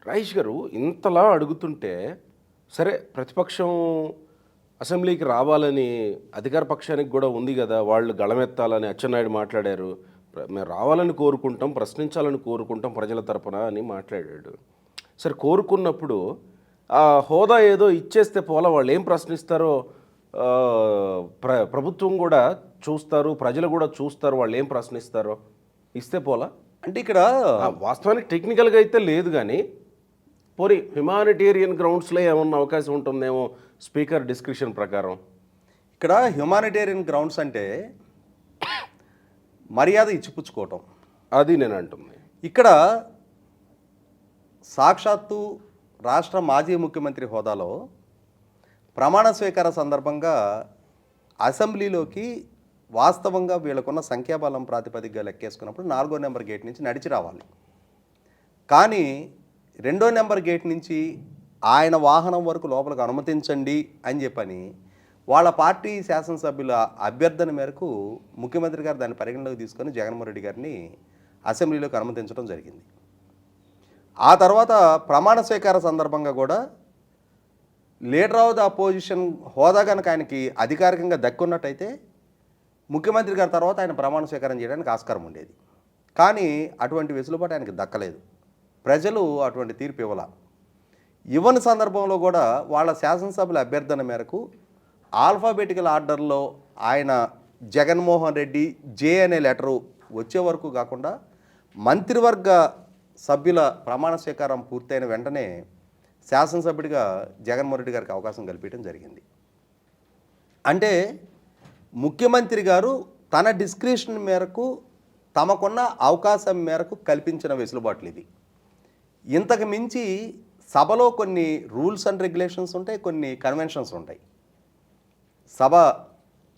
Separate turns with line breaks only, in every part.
రాజేష్ గారు ఇంతలా అడుగుతుంటే, సరే ప్రతిపక్షం అసెంబ్లీకి రావాలని అధికార పక్షానికి గూడా ఉంది గదా! వాళ్ళు గళమెత్తాలని అచ్చెన్నాయుడు మాట్లాడారు. మేము రావాలని కోరుకుంటాం, ప్రశ్నించాలని కోరుకుంటాం ప్రజల తరపున అని మాట్లాడాడు. సరే కోరుకున్నప్పుడు ఆ హోదా ఏదో ఇచ్చేస్తే పోలా వాళ్ళేం ప్రశ్నిస్తారో ప్రభుత్వం గూడా చూస్తారు, ప్రజలు గూడా చూస్తారు వాళ్ళేం ప్రశ్నిస్తారో. ఇస్తే పోలా?
అంటే ఇక్కడ
వాస్తవానికి టెక్నికల్‌గా అయితే లేదు గానీ పోనీ హ్యుమానిటేరియన్ గ్రౌండ్స్‌లో ఏమన్నా అవకాశం ఉంటుందేమో స్పీకర్ డిస్క్రిప్షన్ ప్రకారం.
ఇక్కడ హ్యుమానిటేరియన్ గ్రౌండ్స్ అంటే మర్యాద ఇచ్చిపుచ్చుకోవటం.
అది నేను అంటుంది.
ఇక్కడ సాక్షాత్తు రాష్ట్ర మాజీ ముఖ్యమంత్రి హోదాలో ప్రమాణ స్వీకార సందర్భంగా అసెంబ్లీలోకి వాస్తవంగా వీళ్ళకున్న సంఖ్యాబలం ప్రాతిపదికగా లెక్కేసుకున్నప్పుడు 4వ నెంబర్ గేట్ నుంచి నడిచి రావాలి. కానీ 2వ నెంబర్ గేట్ నుంచి ఆయన వాహనం వరకు లోపలికి అనుమతించండి అని చెప్పని వాళ్ళ పార్టీ శాసనసభ్యుల అభ్యర్థన మేరకు ముఖ్యమంత్రి గారు దాన్ని పరిగణలోకి తీసుకొని జగన్మోహన్ రెడ్డి గారిని అసెంబ్లీలోకి అనుమతించడం జరిగింది. ఆ తర్వాత ప్రమాణ స్వీకార సందర్భంగా కూడా లీడర్ ఆఫ్ ద అపోజిషన్ హోదా కనుక ఆయనకి అధికారికంగా దక్కున్నట్టయితే ముఖ్యమంత్రి గారి తర్వాత ఆయన ప్రమాణ స్వీకారం చేయడానికి ఆస్కారం ఉండేది. కానీ అటువంటి వెసులుబాటు ఆయనకి దక్కలేదు. ప్రజలు అటువంటి తీర్పు ఇవ్వని సందర్భంలో కూడా వాళ్ళ శాసనసభ్యుల అభ్యర్థన మేరకు ఆల్ఫాబెటికల్ ఆర్డర్లో ఆయన జగన్మోహన్ రెడ్డి జే అనే లెటరు వచ్చే వరకు కాకుండా మంత్రివర్గ సభ్యుల ప్రమాణ స్వీకారం పూర్తయిన వెంటనే శాసనసభ్యుడిగా జగన్మోహన్ రెడ్డి గారికి అవకాశం కల్పించడం జరిగింది. అంటే ముఖ్యమంత్రి గారు తన డిస్క్రిప్షన్ మేరకు తమకున్న అవకాశం మేరకు కల్పించిన వెసులుబాట్లు ఇది. ఇంతకు మించి సభలో కొన్ని రూల్స్ అండ్ రెగ్యులేషన్స్ ఉంటాయి, కొన్ని కన్వెన్షన్స్ ఉంటాయి. సభ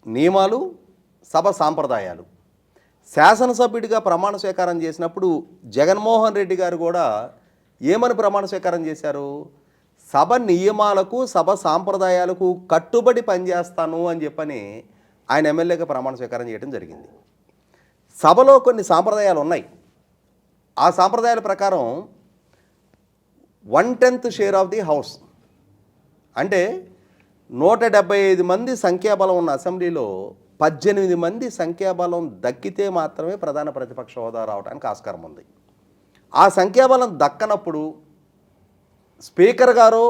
నియమాలు, సభ సాంప్రదాయాలు. శాసనసభ్యుడిగా ప్రమాణ స్వీకారం చేసినప్పుడు జగన్మోహన్ రెడ్డి గారు కూడా ఏమని ప్రమాణ స్వీకారం చేశారు? సభ నియమాలకు, సభ సాంప్రదాయాలకు కట్టుబడి పనిచేస్తాను అని చెప్పని ఆయన ఎమ్మెల్యేగా ప్రమాణ స్వీకారం చేయడం జరిగింది. సభలో కొన్ని సాంప్రదాయాలు ఉన్నాయి. ఆ సాంప్రదాయాల ప్రకారం 1/10 షేర్ ఆఫ్ ది హౌస్ అంటే 175 మంది సంఖ్యాబలం ఉన్న అసెంబ్లీలో 18 మంది సంఖ్యాబలం దక్కితే మాత్రమే ప్రధాన ప్రతిపక్ష హోదా రావడానికి ఆస్కారం ఉంది. ఆ సంఖ్యాబలం దక్కనప్పుడు స్పీకర్ గారు,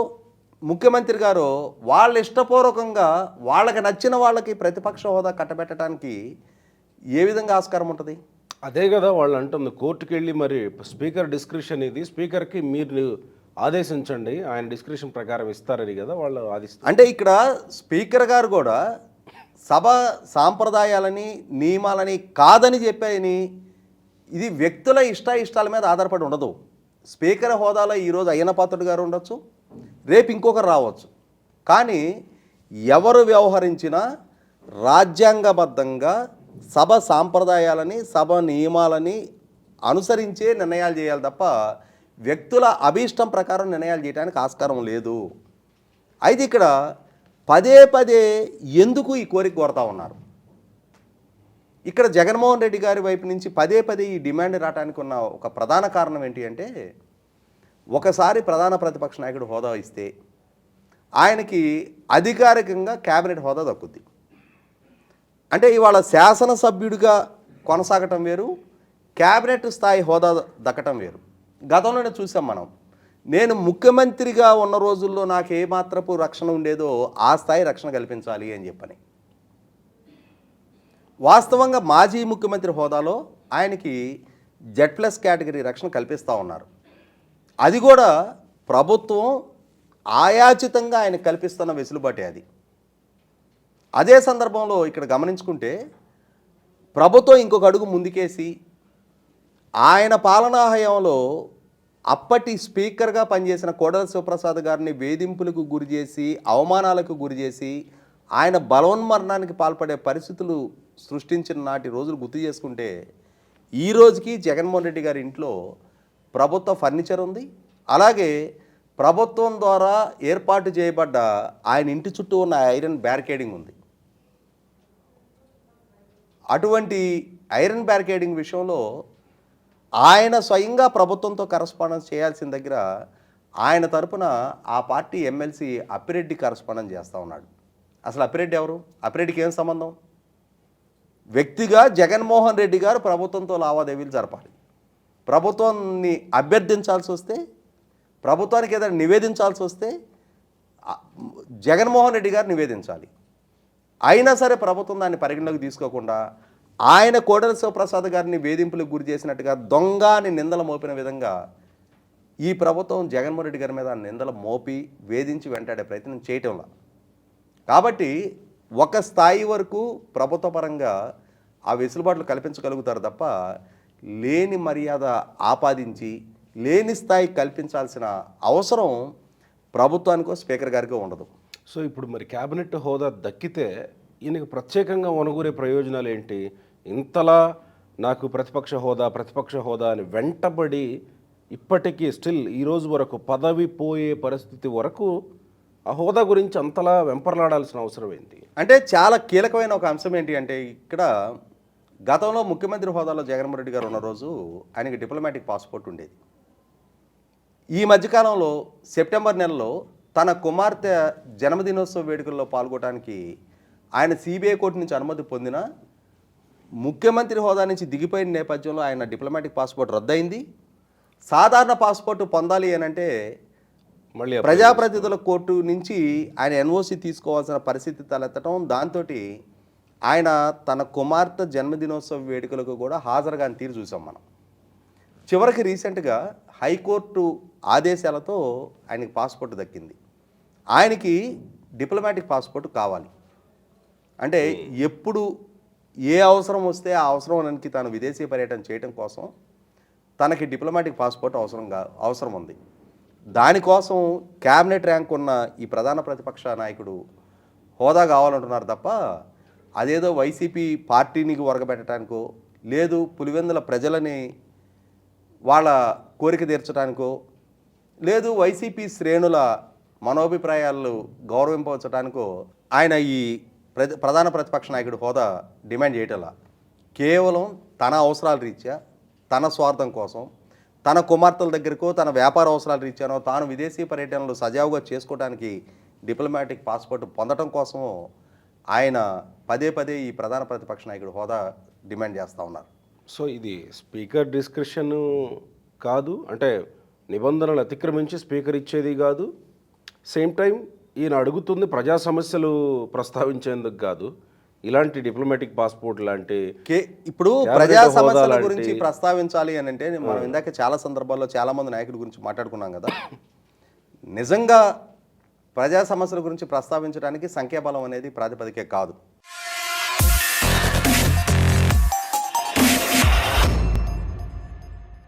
ముఖ్యమంత్రి గారు వాళ్ళ ఇష్టపూర్వకంగా వాళ్ళకి నచ్చిన వాళ్ళకి ప్రతిపక్ష హోదా కట్టబెట్టడానికి ఏ విధంగా ఆస్కారం ఉంటుంది?
అదే కదా వాళ్ళు అంటుంది. కోర్టుకు వెళ్ళి మరి స్పీకర్ డిస్క్రిప్షన్ ఇది, స్పీకర్కి మీరు ఆదేశించండి, ఆయన డిస్క్రిప్షన్ ప్రకారం ఇస్తారని కదా వాళ్ళు ఆదేశిస్తారు.
అంటే ఇక్కడ స్పీకర్ గారు కూడా సభ సాంప్రదాయాలని, నియమాలని కాదని చెప్పని ఇది వ్యక్తుల ఇష్టాయిష్టాల మీద ఆధారపడి ఉండదు. స్పీకర్ హోదాలో ఈరోజు అయ్యన్న పాత్రుడు గారు ఉండొచ్చు, రేపు ఇంకొకరు రావచ్చు. కానీ ఎవరు వ్యవహరించినా రాజ్యాంగబద్ధంగా సభ సాంప్రదాయాలని, సభ నియమాలని అనుసరించే నిర్ణయాలు చేయాలి తప్ప వ్యక్తుల అభీష్టం ప్రకారం నిర్ణయాలు చేయడానికి ఆస్కారం లేదు. అయితే ఇక్కడ పదే పదే ఎందుకు ఈ కోరిక కోరుతా ఉన్నారు? ఇక్కడ జగన్మోహన్ రెడ్డి గారి వైపు నుంచి పదే పదే ఈ డిమాండ్ రావడానికి ఉన్న ఒక ప్రధాన కారణం ఏంటి అంటే, ఒకసారి ప్రధాన ప్రతిపక్ష నాయకుడు హోదా ఇస్తే ఆయనకి అధికారికంగా క్యాబినెట్ హోదా దక్కుద్ది. అంటే ఇవాళ శాసనసభ్యుడిగా కొనసాగటం వేరు, క్యాబినెట్ స్థాయి హోదా దక్కటం వేరు. గతంలోనే చూసాం మనం. నేను ముఖ్యమంత్రిగా ఉన్న రోజుల్లో నాకు ఏ మాత్రపు రక్షణ ఉండేదో ఆ స్థాయి రక్షణ కల్పించాలి అని చెప్పని. వాస్తవంగా మాజీ ముఖ్యమంత్రి హోదాలో ఆయనకి Z+ కేటగిరీ రక్షణ కల్పిస్తూ ఉన్నారు. అది కూడా ప్రభుత్వం ఆయాచితంగా ఆయన కల్పిస్తున్న వెసులుబాటే అది. అదే సందర్భంలో ఇక్కడ గమనించుకుంటే ప్రభుత్వం ఇంకొక అడుగు ముందుకేసి ఆయన పాలనా హయాంలో అప్పటి స్పీకర్గా పనిచేసిన కోడెల శివప్రసాద్ గారిని వేధింపులకు గురి చేసి, అవమానాలకు గురి చేసి, ఆయన బలవన్మరణానికి పాల్పడే పరిస్థితులు సృష్టించిన నాటి రోజులు గుర్తు చేసుకుంటే ఈ రోజుకి జగన్మోహన్ రెడ్డి గారి ఇంట్లో ప్రభుత్వ ఫర్నిచర్ ఉంది. అలాగే ప్రభుత్వం ద్వారా ఏర్పాటు చేయబడ్డ ఆయన ఇంటి చుట్టూ ఉన్న ఐరన్ బ్యారికేడింగ్ ఉంది. అటువంటి ఐరన్ బ్యారికేడింగ్ విషయంలో ఆయన స్వయంగా ప్రభుత్వంతో కరస్పాండెన్స్ చేయాల్సిన దగ్గర ఆయన తరపున ఆ పార్టీ ఎమ్మెల్సీ అప్పిరెడ్డి కరస్పాండెంట్ చేస్తూ ఉన్నాడు. అసలు అప్పిరెడ్డి ఎవరు? అప్పిరెడ్డికి ఏం సంబంధం? వ్యక్తిగా జగన్మోహన్ రెడ్డి గారు ప్రభుత్వంతో లావాదేవీలు జరపాలి. ప్రభుత్వాన్ని అభ్యర్థించాల్సి వస్తే, ప్రభుత్వానికి ఏదైనా నివేదించాల్సి వస్తే జగన్మోహన్ రెడ్డి గారు నివేదించాలి. అయినా సరే ప్రభుత్వం దాన్ని పరిగణలోకి తీసుకోకుండా ఆయన కోడెల శివప్రసాద్ గారిని వేధింపులకు గురి చేసినట్టుగా దొంగ అని నిందలు మోపిన విధంగా ఈ ప్రభుత్వం జగన్మోహన్ రెడ్డి గారి మీద నిందలు మోపి వేధించి వెంటాడే ప్రయత్నం చేయటంలా. కాబట్టి ఒక స్థాయి వరకు ప్రభుత్వ పరంగా ఆ వెసులుబాట్లు కల్పించగలుగుతారు తప్ప లేని మర్యాద ఆపాదించి లేని స్థాయి కల్పించాల్సిన అవసరం ప్రభుత్వానికో స్పీకర్ గారికో ఉండదు.
సో ఇప్పుడు మరి క్యాబినెట్ హోదా దక్కితే ఈయనకు ప్రత్యేకంగా వనగూరే ప్రయోజనాలు ఏంటి? ఇంతలా నాకు ప్రతిపక్ష హోదా అని వెంటబడి ఇప్పటికీ స్టిల్ ఈ రోజు వరకు పదవి పోయే పరిస్థితి వరకు ఆ హోదా గురించి అంతలా వెంపర్లాడాల్సిన అవసరం ఏంటి?
అంటే చాలా కీలకమైన ఒక అంశం ఏంటి అంటే, ఇక్కడ గతంలో ముఖ్యమంత్రి హోదాలో జగన్మోహన్ రెడ్డి గారు ఉన్న రోజు ఆయనకి డిప్లొమాటిక్ పాస్పోర్ట్ ఉండేది. ఈ మధ్యకాలంలో సెప్టెంబర్ నెలలో తన కుమార్తె జన్మదినోత్సవ వేడుకల్లో పాల్గొనడానికి ఆయన సిబిఐ కోర్టు నుంచి అనుమతి పొందిన ముఖ్యమంత్రి హోదా నుంచి దిగిపోయిన నేపథ్యంలో ఆయన డిప్లొమాటిక్ పాస్పోర్ట్ రద్దయింది. సాధారణ పాస్పోర్ట్ పొందాలి అనంటే
మళ్ళీ
ప్రజాప్రతినిధుల కోర్టు నుంచి ఆయన ఎన్ఓసి తీసుకోవాల్సిన పరిస్థితి తలెత్తడం, దాంతో ఆయన తన కుమార్తె జన్మదినోత్సవ వేడుకలకు కూడా హాజరుగాని తీరు చూసాం మనం. చివరికి రీసెంట్గా హైకోర్టు ఆదేశాలతో ఆయనకి పాస్పోర్ట్ దక్కింది. ఆయనకి డిప్లొమాటిక్ పాస్పోర్ట్ కావాలి అంటే ఎప్పుడు ఏ అవసరం వస్తే ఆ అవసరానికి తాను విదేశీ పర్యటన చేయడం కోసం తనకి డిప్లొమాటిక్ పాస్పోర్ట్ అవసరం ఉంది. దానికోసం క్యాబినెట్ ర్యాంక్ ఉన్న ఈ ప్రధాన ప్రతిపక్ష నాయకుడు హోదా కావాలంటున్నారు తప్ప అదేదో వైసీపీ పార్టీని ఒరగబెట్టడానికో, లేదు పులివెందుల ప్రజలని వాళ్ళ కోరిక తీర్చడానికో, లేదు వైసీపీ శ్రేణుల మనోభిప్రాయాలు గౌరవింపవచ్చడానికో ఆయన ఈ ప్రధాన ప్రతిపక్ష నాయకుడు హోదా డిమాండ్ చేయటంలా. కేవలం తన అవసరాల రీత్యా, తన స్వార్థం కోసం, తన కుమార్తెల దగ్గరకో, తన వ్యాపార అవసరాల రీత్యానో తాను విదేశీ పర్యటనలు సజావుగా చేసుకోవడానికి డిప్లొమాటిక్ పాస్పోర్ట్ పొందడం కోసం ఆయన పదే పదే ఈ ప్రధాన ప్రతిపక్ష నాయకుడు హోదా డిమాండ్ చేస్తూ ఉన్నారు.
సో ఇది స్పీకర్ డిస్క్రిప్షన్ కాదు, అంటే నిబంధనలు అతిక్రమించి స్పీకర్ ఇచ్చేది కాదు. సేమ్ టైం ఈయన అడుగుతుంది ప్రజా సమస్యలు ప్రస్తావించేందుకు కాదు, ఇలాంటి డిప్లొమాటిక్ పాస్పోర్ట్ లాంటి
ఇప్పుడు ప్రజా సమస్యల గురించి ప్రస్తావించాలి అని అంటే మనం ఇందాక చాలా సందర్భాల్లో చాలా మంది నాయకుల గురించి మాట్లాడుకున్నాం కదా. నిజంగా ప్రజా సమస్యల గురించి ప్రస్తావించడానికి సంఖ్యాబలం అనేది ప్రాతిపదికే కాదు.